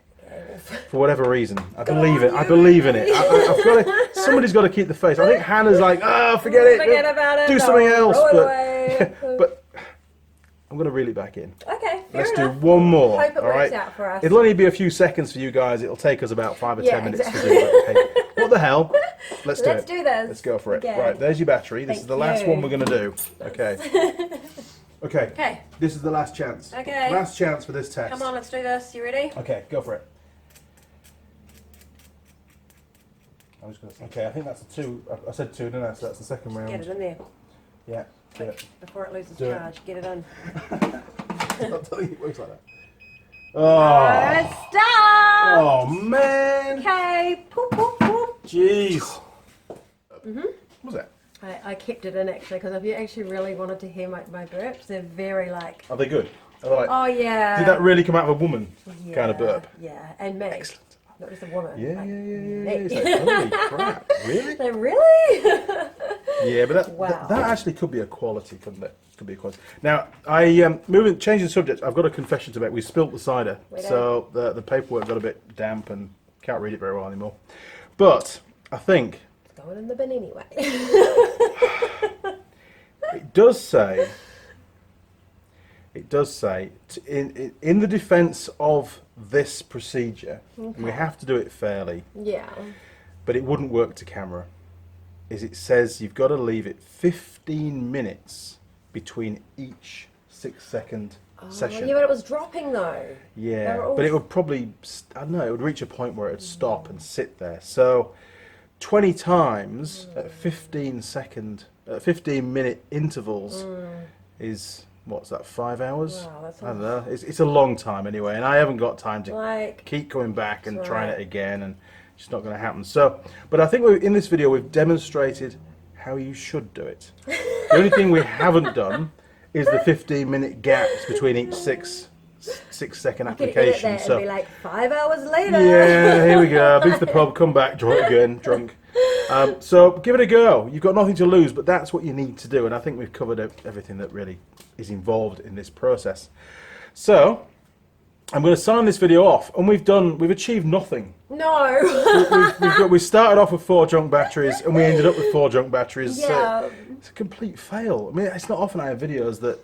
For whatever reason, I believe it. I believe in it. I've got to, somebody's got to keep the faith. I think Hannah's like, oh, forget it. Forget about it. Do no, something else. throw it But, away. but I'm going to reel it back in. Okay, fair Let's enough. do one more. Hope it all works right? out for us. It'll only be a few seconds for you guys. It'll take us about 5 or 10 Yeah, minutes exactly. to do it. Okay. What the hell? Let's do it. Let's do this. Let's go for it. again. Right, there's your battery. This Thank is the last you. one we're going to do. Okay. Okay. Okay, This is the last chance. Okay. Last chance for this test. come on, let's do this. You ready? Okay, go for it. I'm just gonna. Okay, I think that's a 2. I said 2, didn't I? So that's the second round. Get it in there. Yeah. Do Quick, before it loses Do it. charge. Get it in. I'm not telling you it works like that. Oh. Let's start! Oh man. Okay, poop, poop, poop. Jeez. What was that? I kept it in actually, because if you actually really wanted to hear my burps, they're very like, Are they good? Are they like? oh yeah. Did that really come out of a woman? Yeah, Kind of burp. Yeah, and me. Excellent. Not just a woman. Yeah, like, yeah. me. It's like, holy crap! Really? They really? Yeah, but Wow. that actually could be a quality, couldn't it? Could be a quality. Now, changing the subject. I've got a confession to make. We spilt the cider, We so the paperwork got a bit damp and can't read it very well anymore. But I think It's going in the bin anyway. it does say. It does say in the defence of this procedure, and we have to do it fairly, Yeah. but it wouldn't work to camera. Is it says you've got to leave it 15 minutes between each 6-second session. Yeah, but it was dropping though. Yeah, They were all- but it would probably, I don't know, it would reach a point where it would stop and sit there. So 20 times at 15 minute intervals is, what's that, 5 hours? Wow, that's I don't know. It's a long time anyway, and I haven't got time to like, keep coming back and that's trying it right. again, and it's just not going to happen. So, but I think in this video we've demonstrated how you should do it. The only thing we haven't done is the 15-minute gaps between each 6-second you could edit application. that So and be like 5 hours later. yeah, here we go. Been to the pub, come back, drunk again, drunk. So give it a go. You've got nothing to lose, but that's what you need to do. And I think we've covered everything that really is involved in this process. So I'm going to sign this video off, and we've achieved nothing. No. We started off with 4 junk batteries, and we ended up with 4 junk batteries. Yeah. So it's a complete fail. I mean, it's not often I have videos that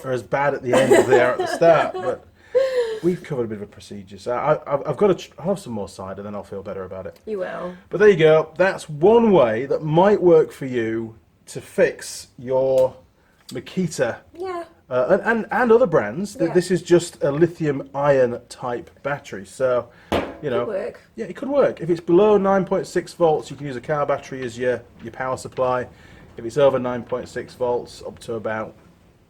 are as bad at the end as they are at the start, but we've covered a bit of a procedure. So I'll have some more cider, then I'll feel better about it. You will. But there you go. That's one way that might work for you to fix your Makita. Yeah. And other brands. Yeah. This is just a lithium ion type battery. So, you know, Could work. yeah, it could work. If it's below 9.6 volts, you can use a car battery as your power supply. If it's over 9.6 volts, up to about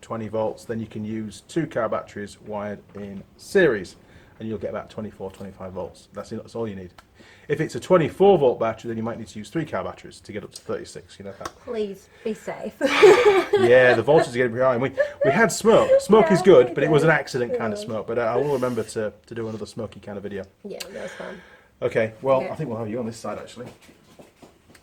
20 volts, then you can use 2 car batteries wired in series, and you'll get about 25 volts. That's all you need. If it's a 24 volt battery, then you might need to use 3 car batteries to get up to 36. You know that. Please be safe. Yeah, the voltage is getting pretty high. And we had smoke. Smoke is Yeah, good, we but it was an did. accident kind of smoke. But I will remember to do another smoky kind of video. Yeah, that was fun. Okay, well, Okay. I think we'll have you on this side actually.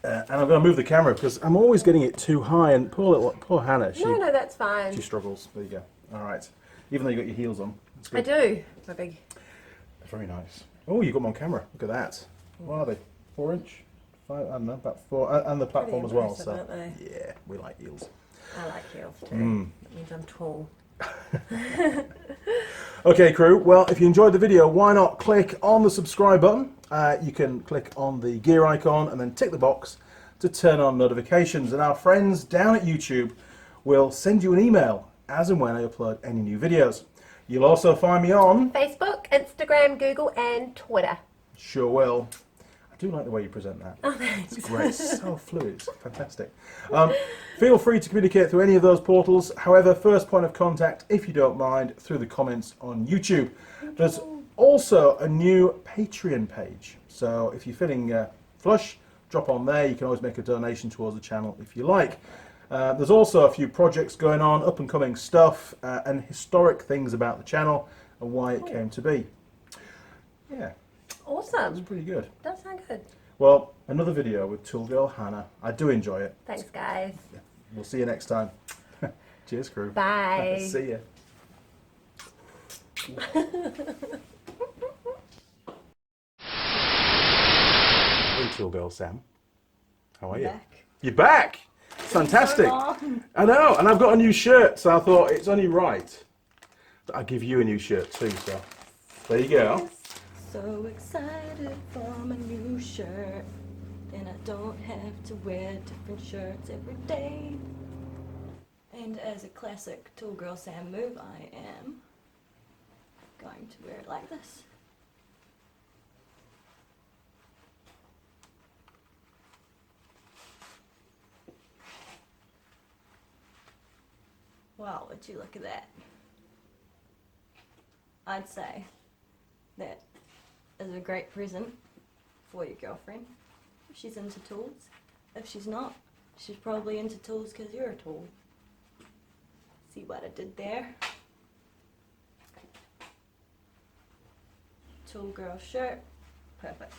And I'm going to move the camera because I'm always getting it too high. And poor Hannah, No, that's fine. she struggles. There you go. All right. Even though you got your heels on, it's I good. do. My big. Very nice. Oh, you got them on camera. Look at that. What are they? 4 inch? 5? I don't know. About 4. And the platform as well. impressive, So aren't they? yeah, we like heels. I like heels too. Mm. That means I'm tall. Okay, crew. Well, if you enjoyed the video, why not click on the subscribe button? You can click on the gear icon and then tick the box to turn on notifications. And our friends down at YouTube will send you an email as and when I upload any new videos. You'll also find me on... Facebook, Instagram, Google, and Twitter. Sure will. I do like the way you present that. Oh, thanks. It's great. So fluid. It's fantastic. Feel free to communicate through any of those portals. However, first point of contact, if you don't mind, through the comments on YouTube. There's also a new Patreon page. So if you're feeling flush, drop on there. You can always make a donation towards the channel if you like. There's also a few projects going on, up and coming stuff, and historic things about the channel and why it came to be. Yeah, it's Awesome. pretty good. That sounds good. Well, another video with Tool Girl Hannah. I do enjoy it. Thanks, guys. We'll see you next time. Cheers, crew. Bye. See ya. Hey, Tool Girl Sam. How are you? Back. You're back. Fantastic. So long. I know, and I've got a new shirt, so I thought it's only right that I give you a new shirt too. So there you go. So excited for my new shirt, and I don't have to wear different shirts every day. And as a classic Tool Girl Sam move, I am going to wear it like this. Wow, would you look at that? I'd say that is a great present for your girlfriend if she's into tools. If she's not, she's probably into tools because you're a tool. See what I did there? Tool girl shirt, perfect.